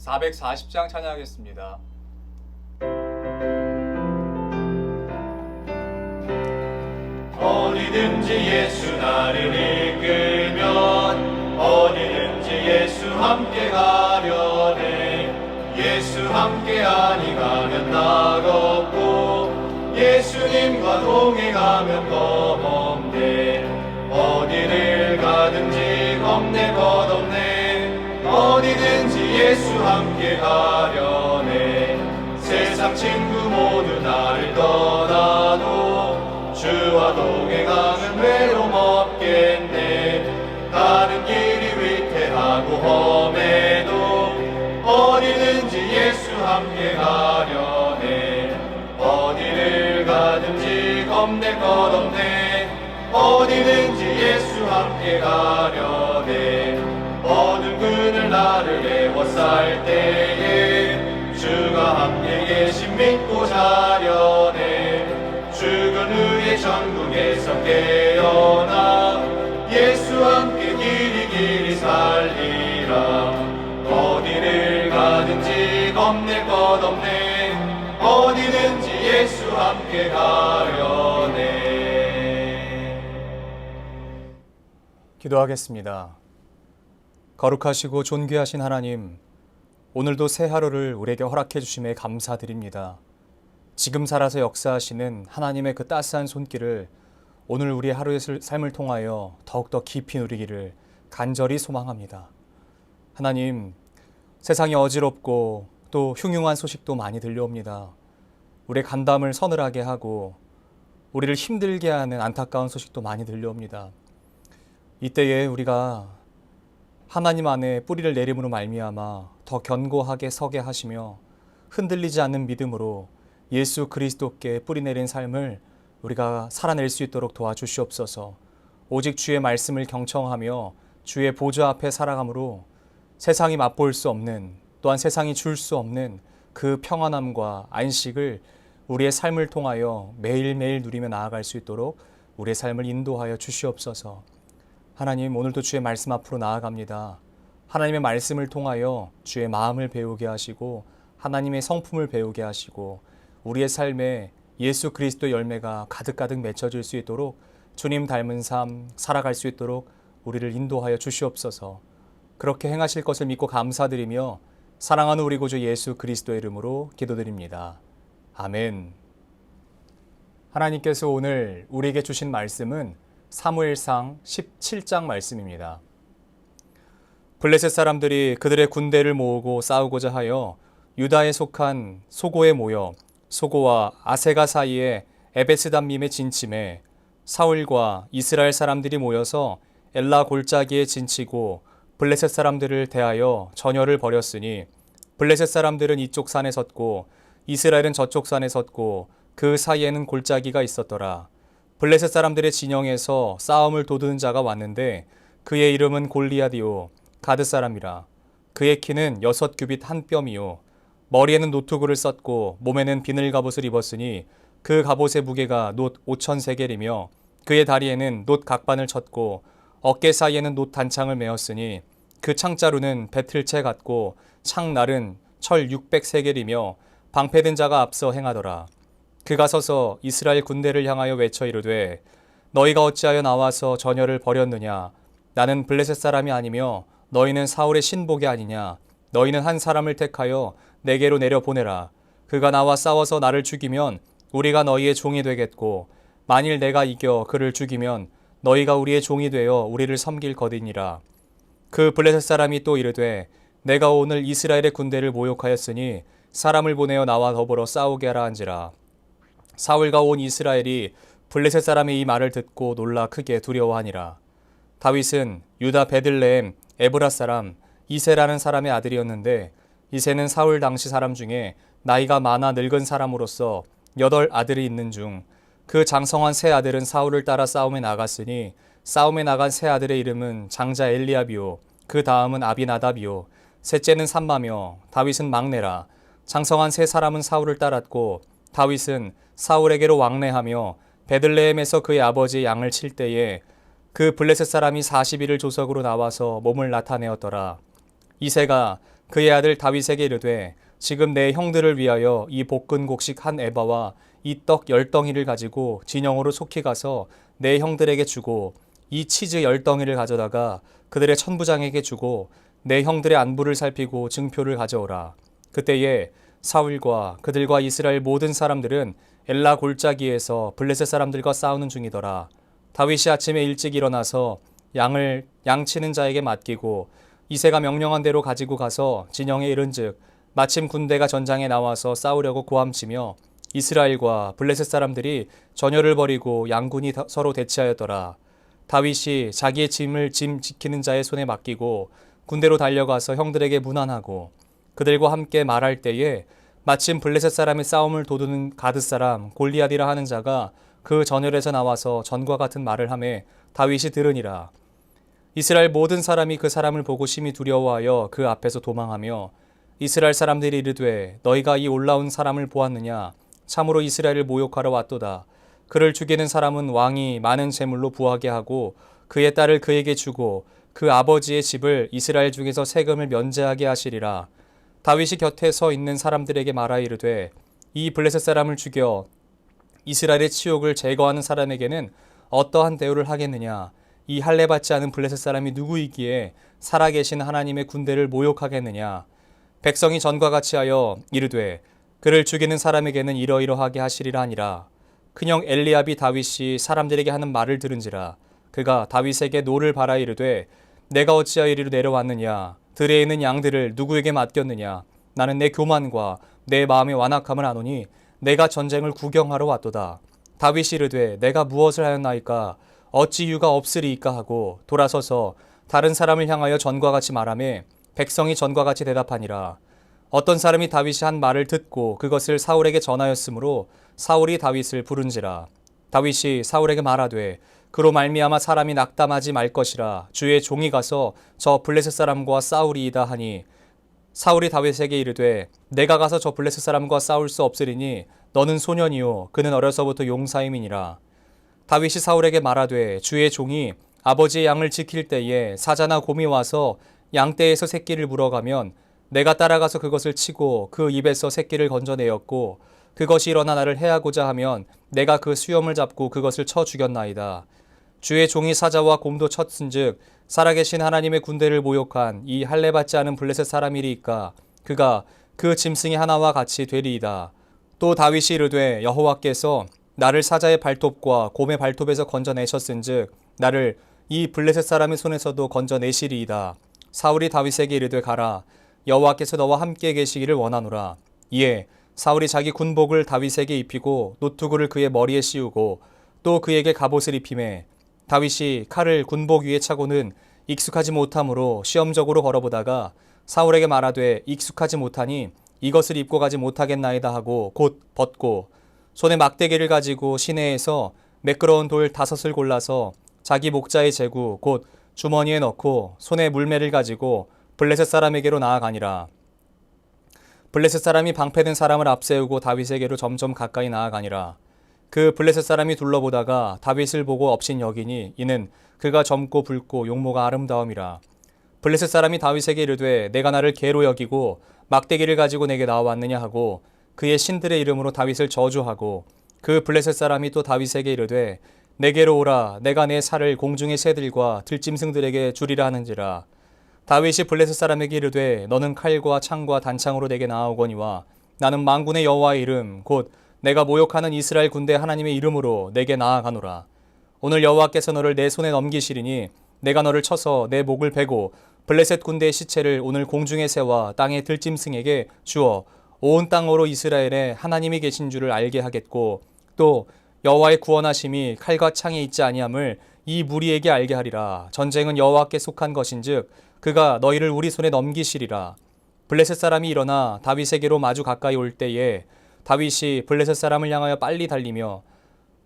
440장 찬양하겠습니다. 어디든지 예수 나를 이끌면 어디든지 예수 함께 가려네. 예수 함께 아니 가면 낙없고 예수님과 동행하면 겁없네. 어디를 가든지 겁내 것없네. 어디든지 예수 함께 가려네. 세상 친구 모두 나를 떠나도 주와 동행하면 외로움 없겠네. 가는 길이 위태하고 험해도 어디든지 예수 함께 가려네. 어디를 가든지 겁낼 것 없네. 어디든지 예수 함께 가려네. 어두운 그늘 나를 애워쌀 때에 주가 함께 계신 믿고 자려네. 죽은 후에 천국에서 깨어나 예수 함께 길이 살리라. 어디를 가든지 겁낼 것 없네. 어디든지 예수 함께 가려네. 기도하겠습니다. 거룩하시고 존귀하신 하나님, 오늘도 새 하루를 우리에게 허락해 주심에 감사드립니다. 지금 살아서 역사하시는 하나님의 그 따스한 손길을 오늘 우리의 하루의 삶을 통하여 더욱더 깊이 누리기를 간절히 소망합니다. 하나님, 세상이 어지럽고 또 흉흉한 소식도 많이 들려옵니다. 우리의 간담을 서늘하게 하고 우리를 힘들게 하는 안타까운 소식도 많이 들려옵니다. 이때에 우리가 하나님 안에 뿌리를 내림으로 말미암아 더 견고하게 서게 하시며 흔들리지 않는 믿음으로 예수 그리스도께 뿌리 내린 삶을 우리가 살아낼 수 있도록 도와주시옵소서. 오직 주의 말씀을 경청하며 주의 보좌 앞에 살아감으로 세상이 맛볼 수 없는, 또한 세상이 줄 수 없는 그 평안함과 안식을 우리의 삶을 통하여 매일매일 누리며 나아갈 수 있도록 우리의 삶을 인도하여 주시옵소서. 하나님, 오늘도 주의 말씀 앞으로 나아갑니다. 하나님의 말씀을 통하여 주의 마음을 배우게 하시고 하나님의 성품을 배우게 하시고 우리의 삶에 예수 그리스도 열매가 가득가득 맺혀질 수 있도록 주님 닮은 삶 살아갈 수 있도록 우리를 인도하여 주시옵소서. 그렇게 행하실 것을 믿고 감사드리며 사랑하는 우리 구주 예수 그리스도의 이름으로 기도드립니다. 아멘. 하나님께서 오늘 우리에게 주신 말씀은 사무엘상 17장 말씀입니다. 블레셋 사람들이 그들의 군대를 모으고 싸우고자 하여 유다에 속한 소고에 모여 소고와 아세가 사이에 에베스담밈에 진침해 사울과 이스라엘 사람들이 모여서 엘라 골짜기에 진치고 블레셋 사람들을 대하여 전열을 벌였으니 블레셋 사람들은 이쪽 산에 섰고 이스라엘은 저쪽 산에 섰고 그 사이에는 골짜기가 있었더라. 블레셋 사람들의 진영에서 싸움을 도두는 자가 왔는데 그의 이름은 골리앗이요 가드 사람이라. 그의 키는 6규빗 한 뼘이요 머리에는 노투구를 썼고 몸에는 비늘 갑옷을 입었으니 그 갑옷의 무게가 놋 5,000세겔이며 그의 다리에는 놋 각반을 쳤고 어깨 사이에는 놋 단창을 메었으니 그 창자루는 배틀채 같고 창날은 철 600세겔이며 방패된 자가 앞서 행하더라. 그가 서서 이스라엘 군대를 향하여 외쳐 이르되 너희가 어찌하여 나와서 전열을 벌였느냐. 나는 블레셋 사람이 아니며 너희는 사울의 신복이 아니냐. 너희는 한 사람을 택하여 내게로 내려보내라. 그가 나와 싸워서 나를 죽이면 우리가 너희의 종이 되겠고 만일 내가 이겨 그를 죽이면 너희가 우리의 종이 되어 우리를 섬길 것이니라. 그 블레셋 사람이 또 이르되 내가 오늘 이스라엘의 군대를 모욕하였으니 사람을 보내어 나와 더불어 싸우게 하라 한지라. 사울과 온 이스라엘이 블레셋 사람의 이 말을 듣고 놀라 크게 두려워하니라. 다윗은 유다 베들레헴 에브라 사람 이세라는 사람의 아들이었는데 이세는 사울 당시 사람 중에 나이가 많아 늙은 사람으로서 8 아들이 있는 중 그 장성한 세 아들은 사울을 따라 싸움에 나갔으니 싸움에 나간 세 아들의 이름은 장자 엘리압이요 그 다음은 아비나답이요 셋째는 삼마며 다윗은 막내라. 장성한 세 사람은 사울을 따랐고 다윗은 사울에게로 왕래하며 베들레헴에서 그의 아버지의 양을 칠 때에 그 블레셋 사람이 40일을 조석으로 나와서 몸을 나타내었더라. 이새가 그의 아들 다윗에게 이르되 지금 내 형들을 위하여 이 볶은 곡식 한 에바와 이 떡 10덩이를 가지고 진영으로 속히 가서 내 형들에게 주고 이 치즈 10덩이를 가져다가 그들의 천부장에게 주고 내 형들의 안부를 살피고 증표를 가져오라. 그때에 사울과 그들과 이스라엘 모든 사람들은 엘라 골짜기에서 블레셋 사람들과 싸우는 중이더라. 다윗이 아침에 일찍 일어나서 양을 양치는 자에게 맡기고 이새가 명령한 대로 가지고 가서 진영에 이른즉 마침 군대가 전장에 나와서 싸우려고 고함치며 이스라엘과 블레셋 사람들이 전열을 벌이고 양군이 서로 대치하였더라. 다윗이 자기의 짐을 짐 지키는 자의 손에 맡기고 군대로 달려가서 형들에게 문안하고 그들과 함께 말할 때에 마침 블레셋 사람의 싸움을 도두는 가드 사람 골리앗이라 하는 자가 그 전열에서 나와서 전과 같은 말을 하매 다윗이 들으니라. 이스라엘 모든 사람이 그 사람을 보고 심히 두려워하여 그 앞에서 도망하며 이스라엘 사람들이 이르되 너희가 이 올라온 사람을 보았느냐? 참으로 이스라엘을 모욕하러 왔도다. 그를 죽이는 사람은 왕이 많은 재물로 부하게 하고 그의 딸을 그에게 주고 그 아버지의 집을 이스라엘 중에서 세금을 면제하게 하시리라. 다윗이 곁에 서 있는 사람들에게 말하 이르되 이 블레셋 사람을 죽여 이스라엘의 치욕을 제거하는 사람에게는 어떠한 대우를 하겠느냐? 이 할례 받지 않은 블레셋 사람이 누구이기에 살아계신 하나님의 군대를 모욕하겠느냐? 백성이 전과 같이 하여 이르되 그를 죽이는 사람에게는 이러이러하게 하시리라 하니라. 큰형 엘리압이 다윗이 사람들에게 하는 말을 들은지라. 그가 다윗에게 노를 바라 이르되 내가 어찌하여 이리로 내려왔느냐? 들에 있는 양들을 누구에게 맡겼느냐? 나는 내 교만과 내 마음의 완악함을 아노니 내가 전쟁을 구경하러 왔도다. 다윗이 이르되 내가 무엇을 하였나이까? 어찌 이유가 없으리이까 하고 돌아서서 다른 사람을 향하여 전과 같이 말하며 백성이 전과 같이 대답하니라. 어떤 사람이 다윗이 한 말을 듣고 그것을 사울에게 전하였으므로 사울이 다윗을 부른지라. 다윗이 사울에게 말하되 그로 말미암아 사람이 낙담하지 말 것이라. 주의 종이 가서 저 블레셋 사람과 싸우리이다 하니 사울이 다윗에게 이르되 내가 가서 저 블레셋 사람과 싸울 수 없으리니 너는 소년이요 그는 어려서부터 용사임이니라. 다윗이 사울에게 말하되 주의 종이 아버지의 양을 지킬 때에 사자나 곰이 와서 양떼에서 새끼를 물어가면 내가 따라가서 그것을 치고 그 입에서 새끼를 건져내었고 그것이 일어나 나를 해하고자 하면 내가 그 수염을 잡고 그것을 쳐 죽였나이다. 주의 종이 사자와 곰도 쳤은즉 살아계신 하나님의 군대를 모욕한 이 할례 받지 않은 블레셋 사람이리이까 그가 그 짐승이 하나와 같이 되리이다. 또 다윗이 이르되 여호와께서 나를 사자의 발톱과 곰의 발톱에서 건져내셨은즉 나를 이 블레셋 사람의 손에서도 건져내시리이다. 사울이 다윗에게 이르되 가라. 여호와께서 너와 함께 계시기를 원하노라. 이에 사울이 자기 군복을 다윗에게 입히고 노투구를 그의 머리에 씌우고 또 그에게 갑옷을 입히매 다윗이 칼을 군복 위에 차고는 익숙하지 못함으로 시험적으로 걸어보다가 사울에게 말하되 익숙하지 못하니 이것을 입고 가지 못하겠나이다 하고 곧 벗고 손에 막대기를 가지고 시내에서 매끄러운 돌 5을 골라서 자기 목자의 제구 곧 주머니에 넣고 손에 물매를 가지고 블레셋 사람에게로 나아가니라. 블레셋 사람이 방패든 사람을 앞세우고 다윗에게로 점점 가까이 나아가니라. 그 블레셋 사람이 둘러보다가 다윗을 보고 업신 여기니 이는 그가 젊고 붉고 용모가 아름다움이라. 블레셋 사람이 다윗에게 이르되 내가 나를 개로 여기고 막대기를 가지고 내게 나와왔느냐 하고 그의 신들의 이름으로 다윗을 저주하고 그 블레셋 사람이 또 다윗에게 이르되 내게로 오라. 내가 내 살을 공중의 새들과 들짐승들에게 주리라 하는지라. 다윗이 블레셋 사람에게 이르되 너는 칼과 창과 단창으로 내게 나아오거니와 나는 만군의 여호와의 이름 곧 내가 모욕하는 이스라엘 군대 하나님의 이름으로 내게 나아가노라. 오늘 여호와께서 너를 내 손에 넘기시리니 내가 너를 쳐서 내 목을 베고 블레셋 군대의 시체를 오늘 공중의 새와 땅의 들짐승에게 주어 온 땅으로 이스라엘에 하나님이 계신 줄을 알게 하겠고 또 여호와의 구원하심이 칼과 창에 있지 아니함을 이 무리에게 알게 하리라. 전쟁은 여호와께 속한 것인즉 그가 너희를 우리 손에 넘기시리라. 블레셋 사람이 일어나 다윗에게로 마주 가까이 올 때에 다윗이 블레셋 사람을 향하여 빨리 달리며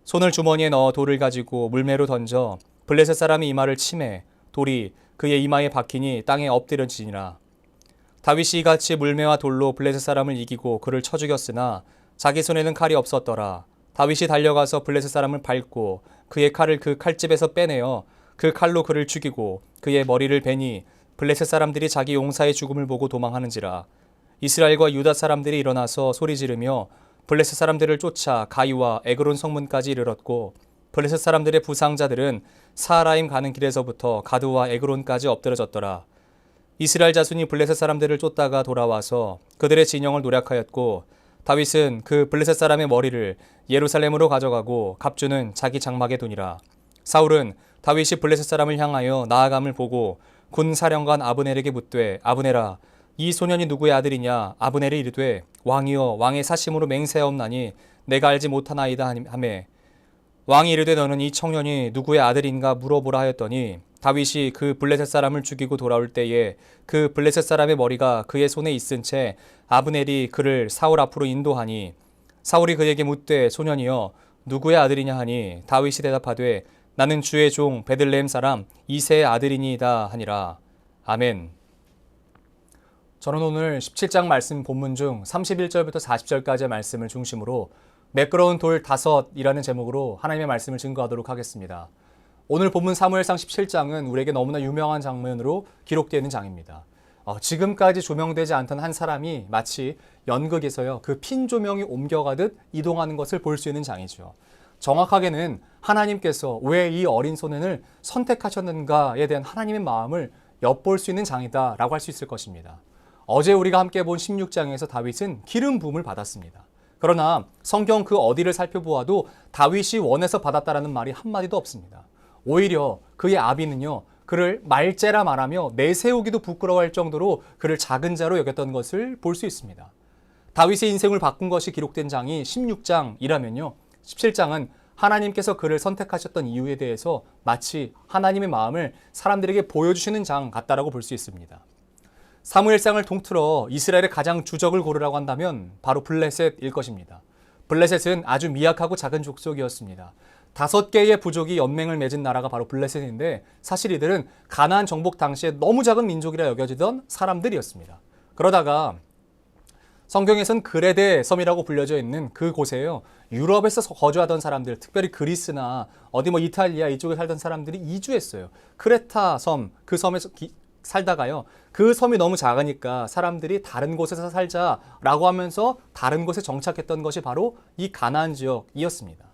손을 주머니에 넣어 돌을 가지고 물매로 던져 블레셋 사람이 이마를 치매 돌이 그의 이마에 박히니 땅에 엎드려지니라. 다윗이 이같이 물매와 돌로 블레셋 사람을 이기고 그를 쳐 죽였으나 자기 손에는 칼이 없었더라. 다윗이 달려가서 블레셋 사람을 밟고 그의 칼을 그 칼집에서 빼내어 그 칼로 그를 죽이고 그의 머리를 베니 블레셋 사람들이 자기 용사의 죽음을 보고 도망하는지라. 이스라엘과 유다 사람들이 일어나서 소리 지르며 블레셋 사람들을 쫓아 가이와 에그론 성문까지 이르렀고, 블레셋 사람들의 부상자들은 사하라임 가는 길에서부터 가드와 에그론까지 엎드러졌더라. 이스라엘 자손이 블레셋 사람들을 쫓다가 돌아와서 그들의 진영을 노략하였고, 다윗은 그 블레셋 사람의 머리를 예루살렘으로 가져가고 갑주는 자기 장막에 두니라. 사울은 다윗이 블레셋 사람을 향하여 나아감을 보고 군 사령관 아브넬에게 묻되, 아브넬아, 이 소년이 누구의 아들이냐? 아브넬이 이르되, 왕이여, 왕의 사심으로 맹세하옵나니 내가 알지 못하나이다 하매, 왕이 이르되 너는 이 청년이 누구의 아들인가 물어보라 하였더니, 다윗이 그 블레셋 사람을 죽이고 돌아올 때에 그 블레셋 사람의 머리가 그의 손에 있은 채 아브넬이 그를 사울 앞으로 인도하니, 사울이 그에게 묻되, 소년이여 누구의 아들이냐 하니, 다윗이 대답하되, 나는 주의 종 베들레헴 사람 이새의 아들이니이다 하니라. 아멘. 저는 오늘 17장 말씀 본문 중 31절부터 40절까지의 말씀을 중심으로 매끄러운 돌 5이라는 제목으로 하나님의 말씀을 증거하도록 하겠습니다. 오늘 본문 사무엘상 17장은 우리에게 너무나 유명한 장면으로 기록되어 있는 장입니다. 지금까지 조명되지 않던 한 사람이 마치 연극에서요, 그 핀 조명이 옮겨가듯 이동하는 것을 볼 수 있는 장이죠. 정확하게는 하나님께서 왜 이 어린 소년을 선택하셨는가에 대한 하나님의 마음을 엿볼 수 있는 장이다라고 할 수 있을 것입니다. 어제 우리가 함께 본 16장에서 다윗은 기름 부음을 받았습니다. 그러나 성경 그 어디를 살펴보아도 다윗이 원해서 받았다라는 말이 한마디도 없습니다. 오히려 그의 아비는요, 그를 말째라 말하며 내세우기도 부끄러워할 정도로 그를 작은 자로 여겼던 것을 볼 수 있습니다. 다윗의 인생을 바꾼 것이 기록된 장이 16장이라면요, 17장은 하나님께서 그를 선택하셨던 이유에 대해서 마치 하나님의 마음을 사람들에게 보여주시는 장 같다라고 볼 수 있습니다. 사무엘상을 통틀어 이스라엘의 가장 주적을 고르라고 한다면 바로 블레셋일 것입니다. 블레셋은 아주 미약하고 작은 족속이었습니다. 5개의 부족이 연맹을 맺은 나라가 바로 블레셋인데, 사실 이들은 가나안 정복 당시에 너무 작은 민족이라 여겨지던 사람들이었습니다. 그러다가 성경에선 그레데 섬이라고 불려져 있는 그곳에요, 유럽에서 거주하던 사람들, 특별히 그리스나 어디 이탈리아 이쪽에 살던 사람들이 이주했어요. 크레타 섬, 그 섬에서 살다가요, 그 섬이 너무 작으니까 사람들이 다른 곳에서 살자라고 하면서 다른 곳에 정착했던 것이 바로 이 가나안 지역이었습니다.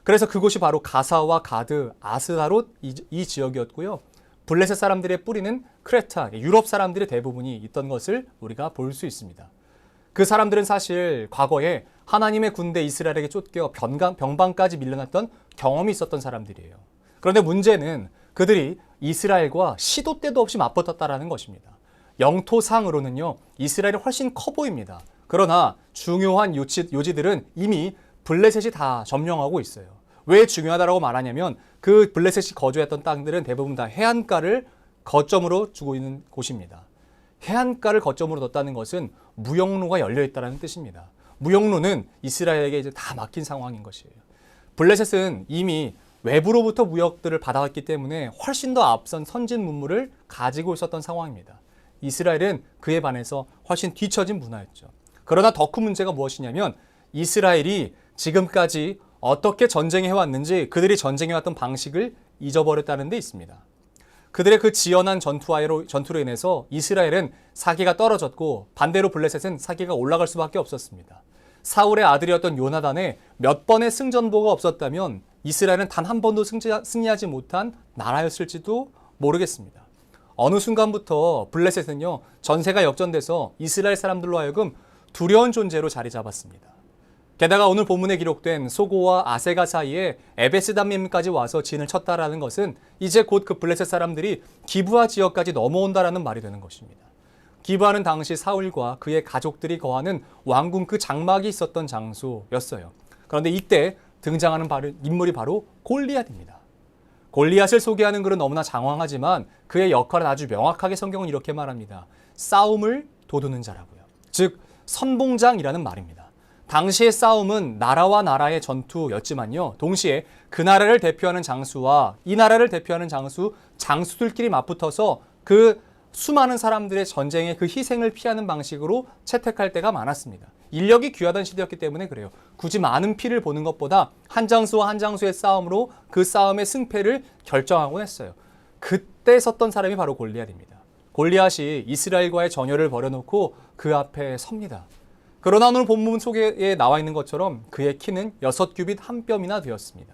그래서 그곳이 바로 가사와 가드, 아스다롯 이 지역이었고요. 블레셋 사람들의 뿌리는 크레타, 유럽 사람들의 대부분이 있던 것을 우리가 볼 수 있습니다. 그 사람들은 사실 과거에 하나님의 군대 이스라엘에게 쫓겨 병방까지 밀려났던 경험이 있었던 사람들이에요. 그런데 문제는 그들이 이스라엘과 시도 때도 없이 맞붙었다라는 것입니다. 영토상으로는요, 이스라엘이 훨씬 커 보입니다. 그러나 중요한 요지들은 이미 블레셋이 다 점령하고 있어요. 왜 중요하다고 말하냐면 그 블레셋이 거주했던 땅들은 대부분 다 해안가를 거점으로 두고 있는 곳입니다. 해안가를 거점으로 뒀다는 것은 무역로가 열려 있다는 뜻입니다. 무역로는 이스라엘에게 이제 다 막힌 상황인 것이에요. 블레셋은 이미 외부로부터 무역들을 받아왔기 때문에 훨씬 더 앞선 선진 문물을 가지고 있었던 상황입니다. 이스라엘은 그에 반해서 훨씬 뒤처진 문화였죠. 그러나 더 큰 문제가 무엇이냐면 이스라엘이 지금까지 어떻게 전쟁해왔는지 그들이 전쟁해왔던 방식을 잊어버렸다는 데 있습니다. 그들의 그 지연한 전투로 인해서 이스라엘은 사기가 떨어졌고, 반대로 블레셋은 사기가 올라갈 수밖에 없었습니다. 사울의 아들이었던 요나단의 몇 번의 승전보가 없었다면 이스라엘은 단 한 번도 승리하지 못한 나라였을지도 모르겠습니다. 어느 순간부터 블레셋은요, 전세가 역전돼서 이스라엘 사람들로 하여금 두려운 존재로 자리 잡았습니다. 게다가 오늘 본문에 기록된 소고와 아세가 사이에 에베스담밈까지 와서 진을 쳤다라는 것은 이제 곧 그 블레셋 사람들이 기브아 지역까지 넘어온다라는 말이 되는 것입니다. 기브아는 당시 사울과 그의 가족들이 거하는 왕궁 그 장막이 있었던 장소였어요. 그런데 이때 등장하는 인물이 바로 골리앗입니다. 골리앗을 소개하는 글은 너무나 장황하지만 그의 역할은 아주 명확하게 성경은 이렇게 말합니다. 싸움을 도두는 자라고요. 즉 선봉장이라는 말입니다. 당시의 싸움은 나라와 나라의 전투였지만요, 동시에 그 나라를 대표하는 장수와 이 나라를 대표하는 장수들끼리 맞붙어서 그 수많은 사람들의 전쟁의 그 희생을 피하는 방식으로 채택할 때가 많았습니다. 인력이 귀하던 시대였기 때문에 그래요. 굳이 많은 피를 보는 것보다 한 장수와 한 장수의 싸움으로 그 싸움의 승패를 결정하곤 했어요. 그때 섰던 사람이 바로 골리앗입니다. 골리앗이 이스라엘과의 전열을 벌여놓고 그 앞에 섭니다. 그러나 오늘 본문 속에 나와 있는 것처럼 그의 키는 6규빗 한 뼘이나 되었습니다.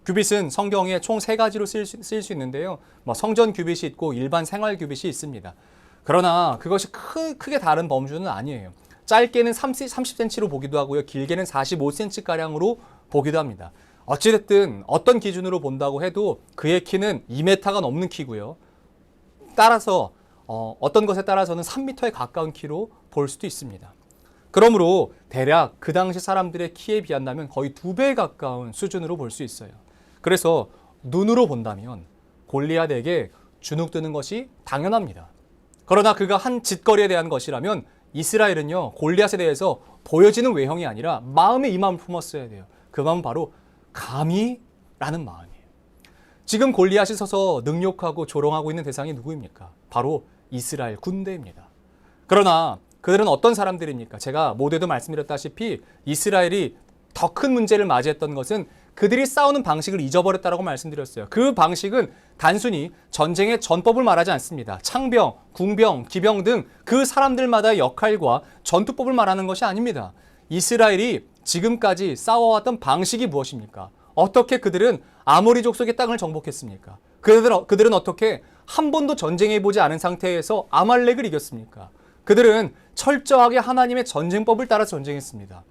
규빗은 성경에 총 3가지로 쓸 수 있는데요. 성전 규빗이 있고 일반 생활 규빗이 있습니다. 그러나 그것이 크게 다른 범주는 아니에요. 짧게는 30cm로 보기도 하고요. 길게는 45cm가량으로 보기도 합니다. 어찌됐든 어떤 기준으로 본다고 해도 그의 키는 2m가 넘는 키고요. 따라서 어떤 것에 따라서는 3m에 가까운 키로 볼 수도 있습니다. 그러므로 대략 그 당시 사람들의 키에 비한다면 거의 2배에 가까운 수준으로 볼 수 있어요. 그래서 눈으로 본다면 골리앗에게 주눅드는 것이 당연합니다. 그러나 그가 한 짓거리에 대한 것이라면 이스라엘은요, 골리앗에 대해서 보여지는 외형이 아니라 마음에 이 마음을 품었어야 돼요. 그 마음은 바로 감히라는 마음이에요. 지금 골리앗이 서서 능욕하고 조롱하고 있는 대상이 누구입니까? 바로 이스라엘 군대입니다. 그러나 그들은 어떤 사람들입니까? 제가 모두에도 말씀드렸다시피 이스라엘이 더 큰 문제를 맞이했던 것은 그들이 싸우는 방식을 잊어버렸다고 말씀드렸어요. 그 방식은 단순히 전쟁의 전법을 말하지 않습니다. 창병, 궁병, 기병 등 그 사람들마다의 역할과 전투법을 말하는 것이 아닙니다. 이스라엘이 지금까지 싸워왔던 방식이 무엇입니까? 어떻게 그들은 아모리 족속의 땅을 정복했습니까? 그들은 어떻게 한 번도 전쟁해보지 않은 상태에서 아말렉을 이겼습니까? 그들은 철저하게 하나님의 전쟁법을 따라 전쟁했습니다.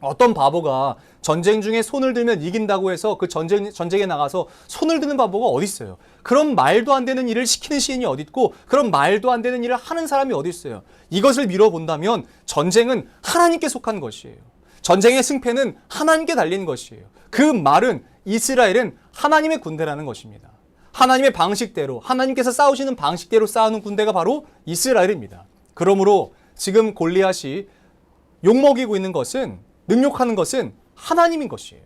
어떤 바보가 전쟁 중에 손을 들면 이긴다고 해서 그 전쟁에 나가서 손을 드는 바보가 어디 있어요? 그런 말도 안 되는 일을 시키는 시인이 어디 있고 그런 말도 안 되는 일을 하는 사람이 어디 있어요? 이것을 미뤄본다면 전쟁은 하나님께 속한 것이에요. 전쟁의 승패는 하나님께 달린 것이에요. 그 말은 이스라엘은 하나님의 군대라는 것입니다. 하나님의 방식대로, 하나님께서 싸우시는 방식대로 싸우는 군대가 바로 이스라엘입니다. 그러므로 지금 골리앗이 욕먹이고 있는 것은, 능욕하는 것은 하나님인 것이에요.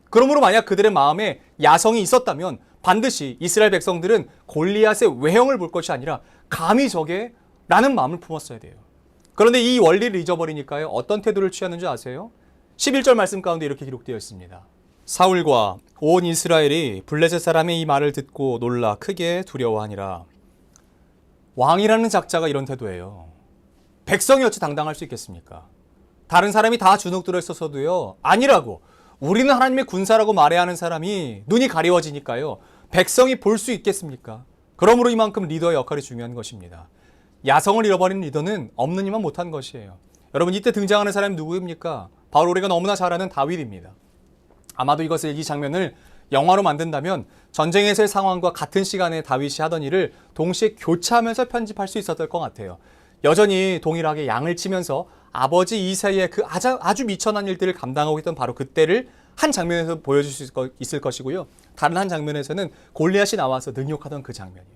그러므로 만약 그들의 마음에 야성이 있었다면 반드시 이스라엘 백성들은 골리앗의 외형을 볼 것이 아니라 감히 저게 라는 마음을 품었어야 돼요. 그런데 이 원리를 잊어버리니까요, 어떤 태도를 취하는지 아세요? 11절 말씀 가운데 이렇게 기록되어 있습니다. 사울과 온 이스라엘이 블레셋 사람의 이 말을 듣고 놀라 크게 두려워하니라. 왕이라는 작자가 이런 태도예요. 백성이 어찌 당당할 수 있겠습니까? 다른 사람이 다 주눅들어 있어서도요, 아니라고, 우리는 하나님의 군사라고 말해야 하는 사람이 눈이 가리워지니까요, 백성이 볼 수 있겠습니까? 그러므로 이만큼 리더의 역할이 중요한 것입니다. 야성을 잃어버린 리더는 없는 이만 못한 것이에요. 여러분, 이때 등장하는 사람이 누구입니까? 바로 우리가 너무나 잘 아는 다윗입니다. 아마도 이 장면을 영화로 만든다면 전쟁에서의 상황과 같은 시간에 다윗이 하던 일을 동시에 교차하면서 편집할 수 있었을 것 같아요. 여전히 동일하게 양을 치면서 아버지 이새의 그 아주 미천한 일들을 감당하고 있던 바로 그때를 한 장면에서 보여줄 수 있을 것이고요. 다른 한 장면에서는 골리앗이 나와서 능욕하던 그 장면이요.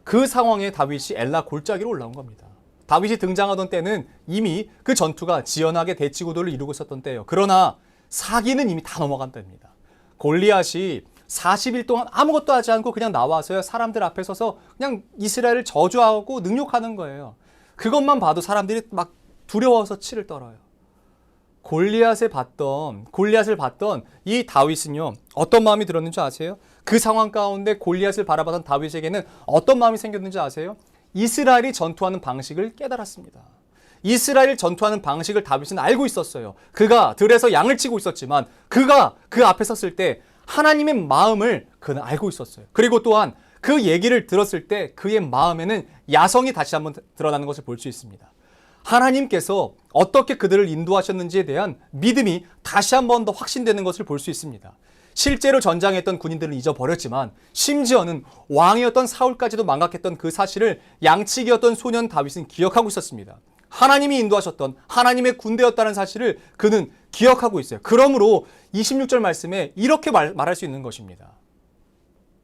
그 상황에 다윗이 엘라 골짜기로 올라온 겁니다. 다윗이 등장하던 때는 이미 그 전투가 지연하게 대치구도를 이루고 있었던 때예요. 그러나 사기는 이미 다 넘어간 때입니다. 골리앗이 40일 동안 아무것도 하지 않고 그냥 나와서요, 사람들 앞에 서서 그냥 이스라엘을 저주하고 능욕하는 거예요. 그것만 봐도 사람들이 막 두려워서 치를 떨어요. 골리앗을 봤던 이 다윗은요, 어떤 마음이 들었는지 아세요? 그 상황 가운데 골리앗을 바라봤던 다윗에게는 어떤 마음이 생겼는지 아세요? 이스라엘이 전투하는 방식을 깨달았습니다. 이스라엘 전투하는 방식을 다윗은 알고 있었어요. 그가 들에서 양을 치고 있었지만 그가 그 앞에 섰을 때 하나님의 마음을 그는 알고 있었어요. 그리고 또한 그 얘기를 들었을 때 그의 마음에는 야성이 다시 한번 드러나는 것을 볼 수 있습니다. 하나님께서 어떻게 그들을 인도하셨는지에 대한 믿음이 다시 한번 더 확신되는 것을 볼 수 있습니다. 실제로 전장했던 군인들은 잊어버렸지만 심지어는 왕이었던 사울까지도 망각했던 그 사실을 양치기였던 소년 다윗은 기억하고 있었습니다. 하나님이 인도하셨던 하나님의 군대였다는 사실을 그는 기억하고 있어요. 그러므로 26절 말씀에 이렇게 말할 수 있는 것입니다.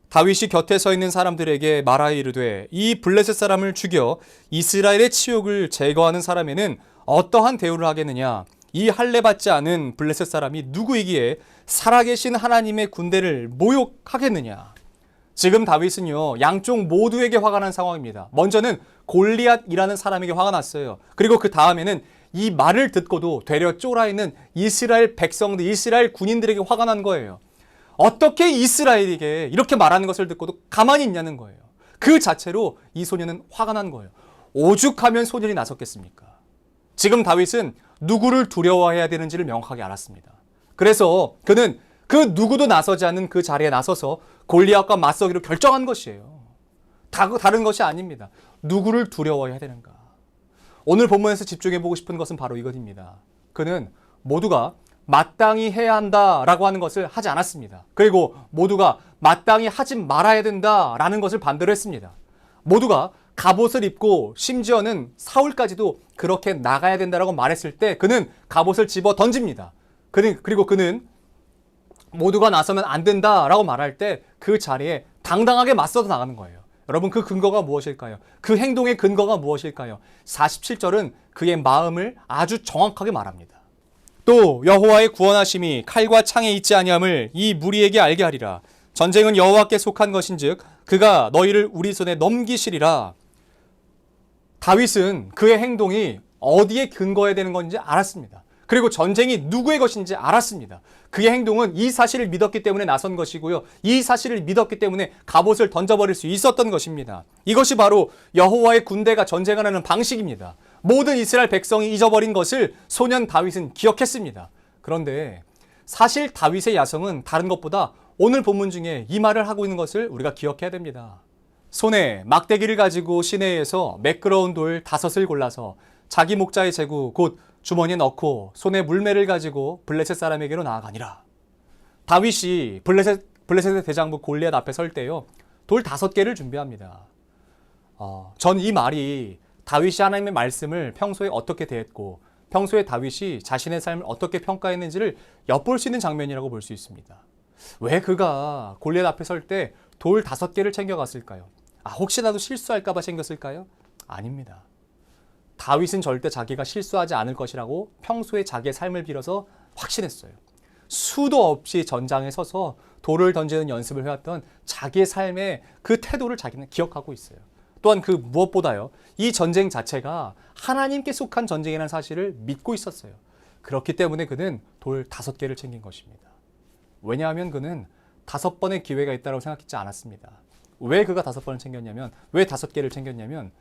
다윗이 곁에 서 있는 사람들에게 말하여 이르되 이 블레셋 사람을 죽여 이스라엘의 치욕을 제거하는 사람에는 어떠한 대우를 하겠느냐? 이 할례 받지 않은 블레셋 사람이 누구이기에 살아계신 하나님의 군대를 모욕하겠느냐? 지금 다윗은요, 양쪽 모두에게 화가 난 상황입니다. 먼저는 골리앗이라는 사람에게 화가 났어요. 그리고 그 다음에는 이 말을 듣고도 되려 쫄아있는 이스라엘 백성들, 이스라엘 군인들에게 화가 난 거예요. 어떻게 이스라엘에게 이렇게 말하는 것을 듣고도 가만히 있냐는 거예요. 그 자체로 이 소년은 화가 난 거예요. 오죽하면 소년이 나섰겠습니까? 지금 다윗은 누구를 두려워해야 되는지를 명확하게 알았습니다. 그래서 그는 그 누구도 나서지 않는 그 자리에 나서서 골리앗과 맞서기로 결정한 것이에요. 다른 것이 아닙니다. 누구를 두려워해야 되는가? 오늘 본문에서 집중해보고 싶은 것은 바로 이것입니다. 그는 모두가 마땅히 해야 한다라고 하는 것을 하지 않았습니다. 그리고 모두가 마땅히 하지 말아야 된다라는 것을 반대로 했습니다. 모두가 갑옷을 입고 심지어는 사울까지도 그렇게 나가야 된다라고 말했을 때 그는 갑옷을 집어 던집니다. 그리고 그는 모두가 나서면 안 된다라고 말할 때 그 자리에 당당하게 맞서서 나가는 거예요. 여러분, 그 근거가 무엇일까요? 그 행동의 근거가 무엇일까요? 47절은 그의 마음을 아주 정확하게 말합니다. 또 여호와의 구원하심이 칼과 창에 있지 아니함을 이 무리에게 알게 하리라. 전쟁은 여호와께 속한 것인즉 그가 너희를 우리 손에 넘기시리라. 다윗은 그의 행동이 어디에 근거해야 되는 건지 알았습니다. 그리고 전쟁이 누구의 것인지 알았습니다. 그의 행동은 이 사실을 믿었기 때문에 나선 것이고요. 이 사실을 믿었기 때문에 갑옷을 던져버릴 수 있었던 것입니다. 이것이 바로 여호와의 군대가 전쟁하는 방식입니다. 모든 이스라엘 백성이 잊어버린 것을 소년 다윗은 기억했습니다. 그런데 사실 다윗의 야성은 다른 것보다 오늘 본문 중에 이 말을 하고 있는 것을 우리가 기억해야 됩니다. 손에 막대기를 가지고 시내에서 매끄러운 돌 5을 골라서 자기 목자의 제구 곧 주머니에 넣고 손에 물매를 가지고 블레셋 사람에게로 나아가니라. 다윗이 블레셋의 대장부 골리앗 앞에 설 때요, 돌 5개를 준비합니다. 전 이 말이 다윗이 하나님의 말씀을 평소에 어떻게 대했고 평소에 다윗이 자신의 삶을 어떻게 평가했는지를 엿볼 수 있는 장면이라고 볼 수 있습니다. 왜 그가 골리앗 앞에 설 때 돌 5개를 챙겨갔을까요? 혹시라도 실수할까 봐 챙겼을까요? 아닙니다. 다윗은 절대 자기가 실수하지 않을 것이라고 평소에 자기의 삶을 빌어서 확신했어요. 수도 없이 전장에 서서 돌을 던지는 연습을 해왔던 자기의 삶의 그 태도를 자기는 기억하고 있어요. 또한 그 무엇보다요, 이 전쟁 자체가 하나님께 속한 전쟁이라는 사실을 믿고 있었어요. 그렇기 때문에 그는 돌 5개를 챙긴 것입니다. 왜냐하면 그는 5번의 기회가 있다고 생각했지 않았습니다. 왜 그가 5번을 챙겼냐면, 왜 5개를 챙겼냐면,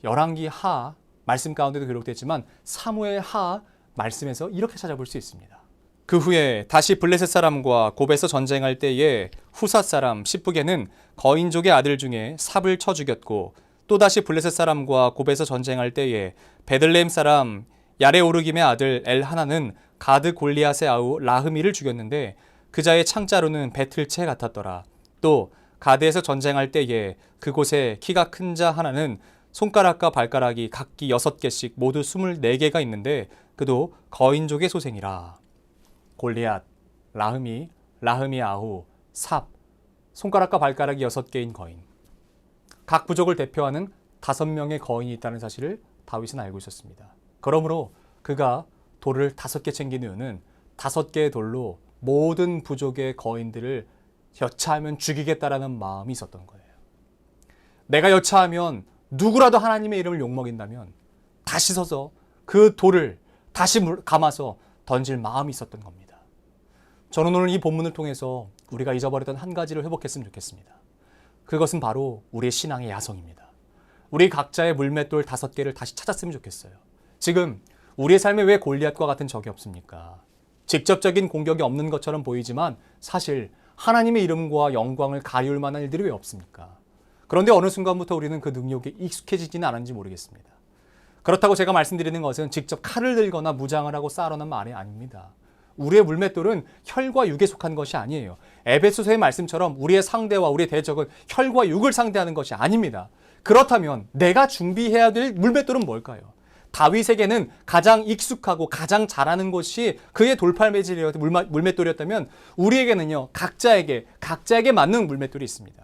열왕기 하 말씀 가운데도 기록됐지만 사무엘 하 말씀에서 이렇게 찾아볼 수 있습니다. 그 후에 다시 블레셋 사람과 곱에서 전쟁할 때에 후삿 사람 시브게는 거인족의 아들 중에 삽을 쳐 죽였고, 또다시 블레셋 사람과 곱에서 전쟁할 때에 베들레헴 사람 야레오르김의 아들 엘하나는 가드 골리앗의 아우 라흐미를 죽였는데 그 자의 창자루는 배틀채 같았더라. 또 가드에서 전쟁할 때에 그곳에 키가 큰 자 하나는 손가락과 발가락이 각기 6개씩 모두 24개가 있는데 그도 거인족의 소생이라. 골리앗, 라흐미 아후, 삽, 손가락과 발가락이 6개인 거인. 각 부족을 대표하는 5명의 거인이 있다는 사실을 다윗은 알고 있었습니다. 그러므로 그가 돌을 5개 챙긴 이유는 5개의 돌로 모든 부족의 거인들을 여차하면 죽이겠다라는 마음이 있었던 거예요. 내가 여차하면 누구라도 하나님의 이름을 욕먹인다면 다시 서서 그 돌을 다시 감아서 던질 마음이 있었던 겁니다. 저는 오늘 이 본문을 통해서 우리가 잊어버렸던 한 가지를 회복했으면 좋겠습니다. 그것은 바로 우리의 신앙의 야성입니다. 우리 각자의 물맷돌 5개를 다시 찾았으면 좋겠어요. 지금 우리의 삶에 왜 골리앗과 같은 적이 없습니까? 직접적인 공격이 없는 것처럼 보이지만 사실 하나님의 이름과 영광을 가리울 만한 일들이 왜 없습니까? 그런데 어느 순간부터 우리는 그 능력에 익숙해지지는 않은지 모르겠습니다. 그렇다고 제가 말씀드리는 것은 직접 칼을 들거나 무장을 하고 싸우라는 말이 아닙니다. 우리의 물맷돌은 혈과 육에 속한 것이 아니에요. 에베소서의 말씀처럼 우리의 상대와 우리의 대적은 혈과 육을 상대하는 것이 아닙니다. 그렇다면 내가 준비해야 될 물맷돌은 뭘까요? 다윗에게는 가장 익숙하고 가장 잘하는 것이 그의 돌팔매질이었던 물맷돌이었다면 우리에게는요, 각자에게 맞는 물맷돌이 있습니다.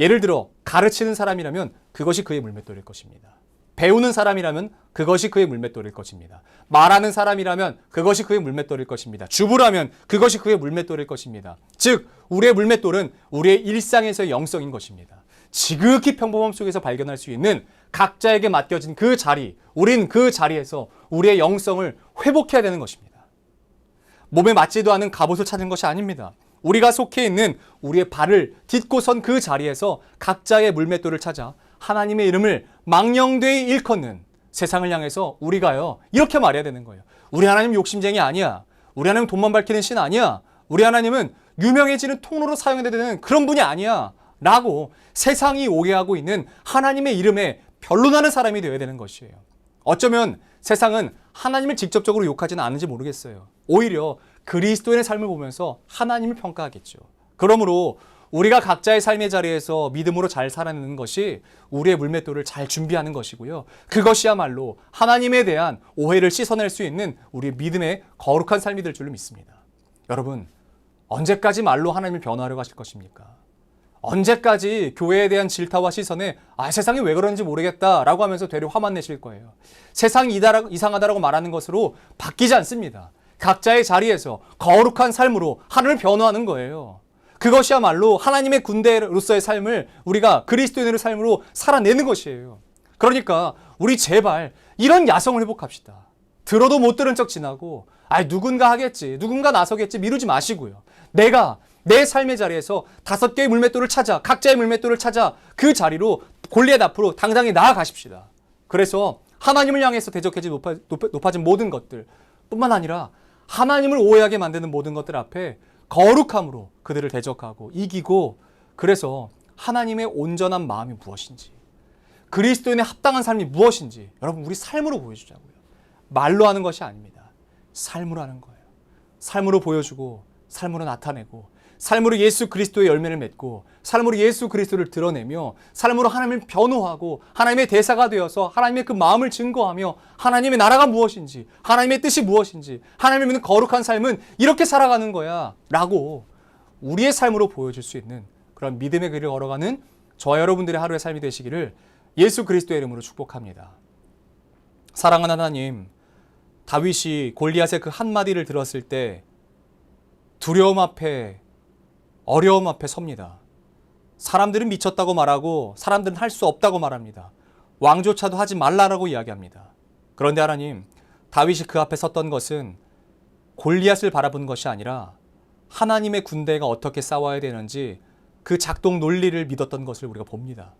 예를 들어 가르치는 사람이라면 그것이 그의 물맷돌일 것입니다. 배우는 사람이라면 그것이 그의 물맷돌일 것입니다. 말하는 사람이라면 그것이 그의 물맷돌일 것입니다. 주부라면 그것이 그의 물맷돌일 것입니다. 즉 우리의 물맷돌은 우리의 일상에서의 영성인 것입니다. 지극히 평범함 속에서 발견할 수 있는 각자에게 맡겨진 그 자리, 우린 그 자리에서 우리의 영성을 회복해야 되는 것입니다. 몸에 맞지도 않은 갑옷을 찾는 것이 아닙니다. 우리가 속해 있는 우리의 발을 딛고 선 그 자리에서 각자의 물맷돌을 찾아 하나님의 이름을 망령되이 일컫는 세상을 향해서 우리가요, 이렇게 말해야 되는 거예요. 우리 하나님 욕심쟁이 아니야. 우리 하나님 돈만 밝히는 신 아니야. 우리 하나님은 유명해지는 통로로 사용해야 되는 그런 분이 아니야. 라고 세상이 오해하고 있는 하나님의 이름에 변론하는 사람이 되어야 되는 것이에요. 어쩌면 세상은 하나님을 직접적으로 욕하지는 않은지 모르겠어요. 오히려 그리스도인의 삶을 보면서 하나님을 평가하겠죠. 그러므로 우리가 각자의 삶의 자리에서 믿음으로 잘 살아내는 것이 우리의 물맷돌을 잘 준비하는 것이고요. 그것이야말로 하나님에 대한 오해를 씻어낼 수 있는 우리의 믿음의 거룩한 삶이 될 줄로 믿습니다. 여러분, 언제까지 말로 하나님을 변호하려고 하실 것입니까? 언제까지 교회에 대한 질타와 시선에 세상이 왜 그런지 모르겠다라고 하면서 되려 화만 내실 거예요. 세상이 이상하다라고 말하는 것으로 바뀌지 않습니다. 각자의 자리에서 거룩한 삶으로 하나님을 변호하는 거예요. 그것이야말로 하나님의 군대로서의 삶을 우리가 그리스도인의 삶으로 살아내는 것이에요. 그러니까 우리 제발 이런 야성을 회복합시다. 들어도 못 들은 척 지나고 누군가 하겠지, 누군가 나서겠지 미루지 마시고요. 내가 내 삶의 자리에서 5개의 물맷돌을 찾아, 각자의 물맷돌을 찾아 그 자리로 골리앗 앞으로 당당히 나아가십시다. 그래서 하나님을 향해서 대적해지 높아진 모든 것들 뿐만 아니라 하나님을 오해하게 만드는 모든 것들 앞에 거룩함으로 그들을 대적하고 이기고, 그래서 하나님의 온전한 마음이 무엇인지, 그리스도인의 합당한 삶이 무엇인지 여러분 우리 삶으로 보여주자고요. 말로 하는 것이 아닙니다. 삶으로 하는 거예요. 삶으로 보여주고, 삶으로 나타내고, 삶으로 예수 그리스도의 열매를 맺고, 삶으로 예수 그리스도를 드러내며, 삶으로 하나님을 변호하고 하나님의 대사가 되어서 하나님의 그 마음을 증거하며 하나님의 나라가 무엇인지, 하나님의 뜻이 무엇인지, 하나님을 믿는 거룩한 삶은 이렇게 살아가는 거야 라고 우리의 삶으로 보여줄 수 있는 그런 믿음의 길을 걸어가는 저와 여러분들의 하루의 삶이 되시기를 예수 그리스도의 이름으로 축복합니다. 사랑하는 하나님, 다윗이 골리앗의 그 한마디를 들었을 때 두려움 앞에, 어려움 앞에 섭니다. 사람들은 미쳤다고 말하고 사람들은 할 수 없다고 말합니다. 왕조차도 하지 말라라고 이야기합니다. 그런데 하나님, 다윗이 그 앞에 섰던 것은 골리앗을 바라본 것이 아니라 하나님의 군대가 어떻게 싸워야 되는지 그 작동 논리를 믿었던 것을 우리가 봅니다.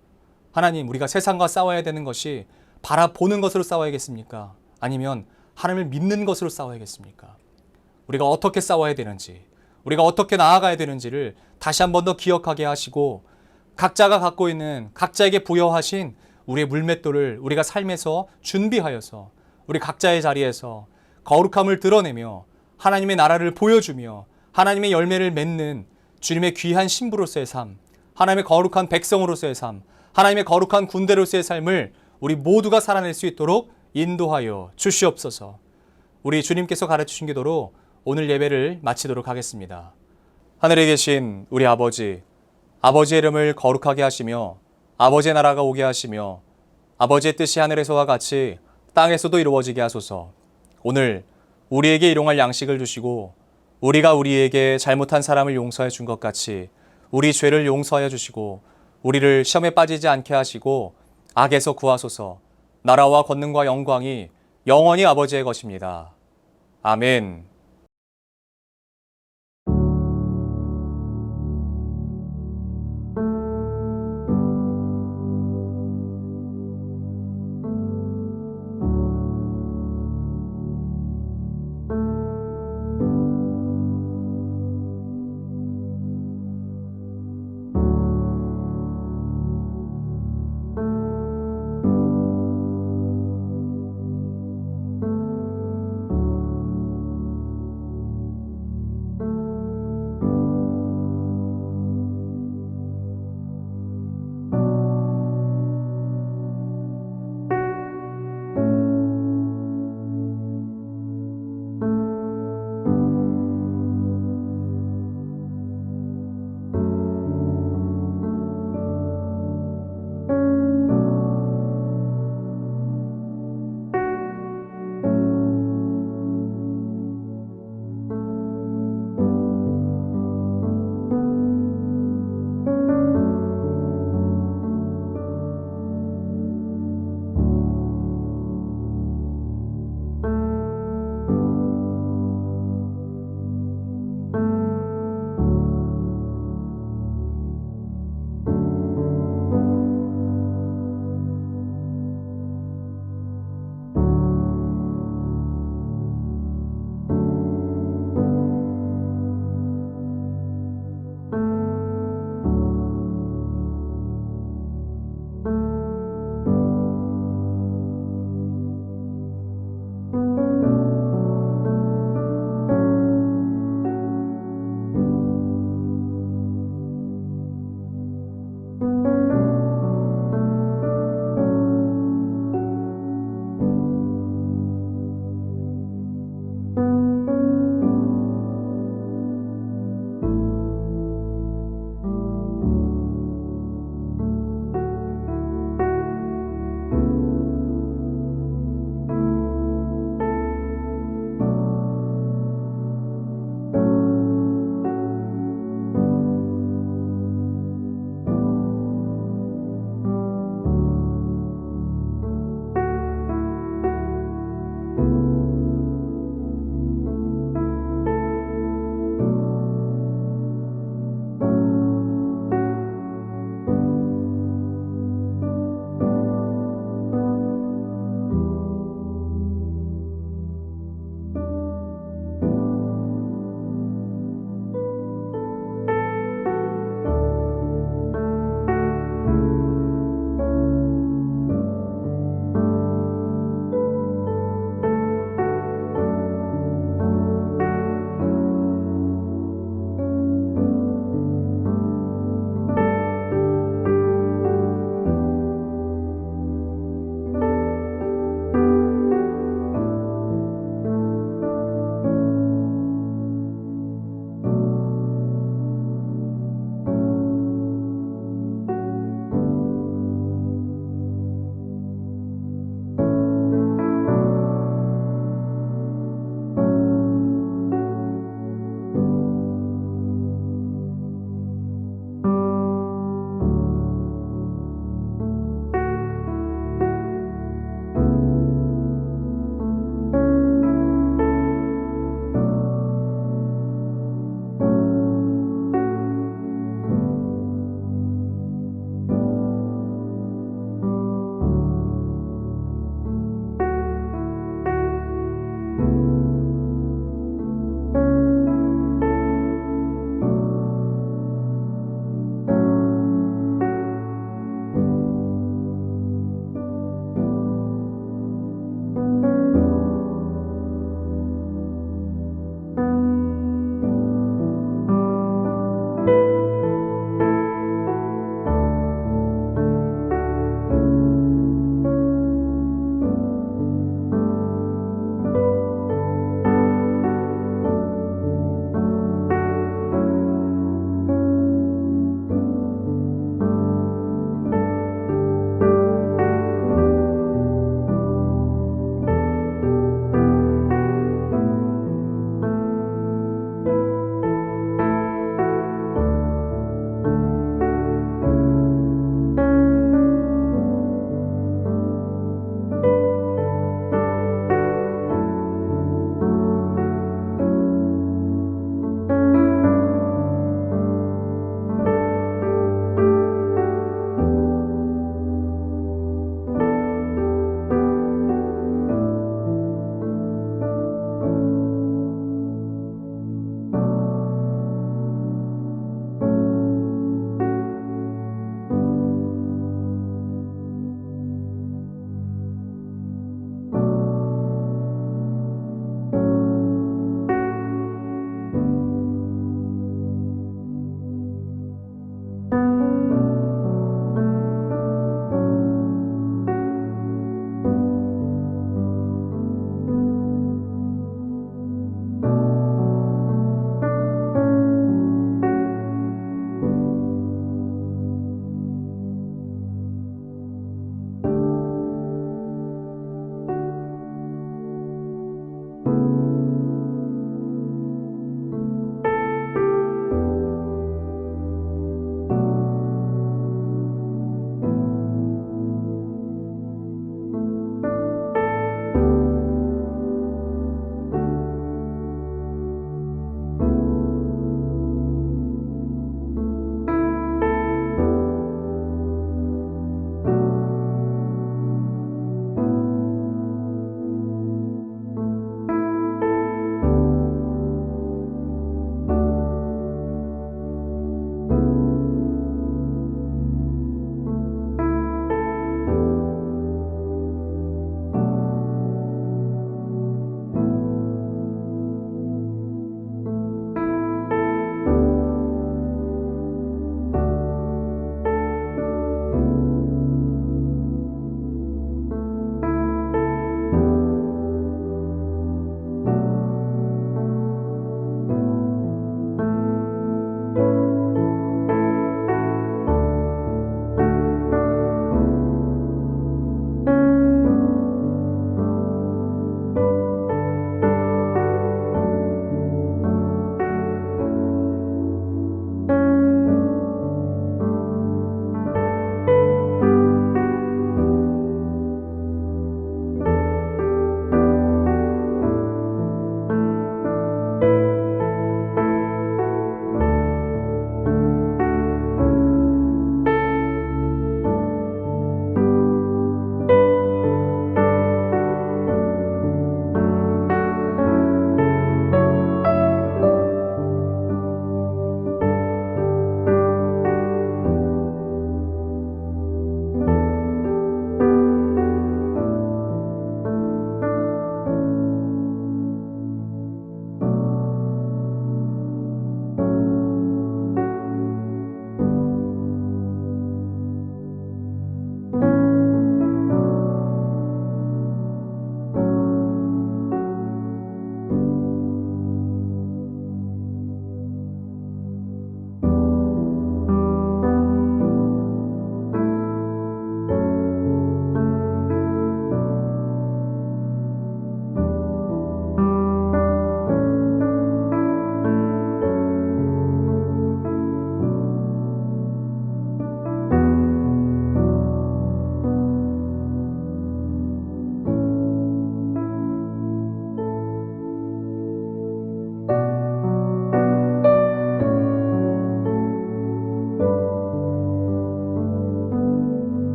하나님, 우리가 세상과 싸워야 되는 것이 바라보는 것으로 싸워야겠습니까? 아니면 하나님을 믿는 것으로 싸워야겠습니까? 우리가 어떻게 싸워야 되는지, 우리가 어떻게 나아가야 되는지를 다시 한 번 더 기억하게 하시고, 각자가 갖고 있는 각자에게 부여하신 우리의 물맷돌을 우리가 삶에서 준비하여서 우리 각자의 자리에서 거룩함을 드러내며 하나님의 나라를 보여주며 하나님의 열매를 맺는 주님의 귀한 신부로서의 삶, 하나님의 거룩한 백성으로서의 삶, 하나님의 거룩한 군대로서의 삶을 우리 모두가 살아낼 수 있도록 인도하여 주시옵소서. 우리 주님께서 가르치신 기도로 오늘 예배를 마치도록 하겠습니다. 하늘에 계신 우리 아버지, 아버지의 이름을 거룩하게 하시며 아버지의 나라가 오게 하시며 아버지의 뜻이 하늘에서와 같이 땅에서도 이루어지게 하소서. 오늘 우리에게 일용할 양식을 주시고 우리가 우리에게 잘못한 사람을 용서해 준 것 같이 우리 죄를 용서하여 주시고 우리를 시험에 빠지지 않게 하시고 악에서 구하소서. 나라와 권능과 영광이 영원히 아버지의 것입니다. 아멘.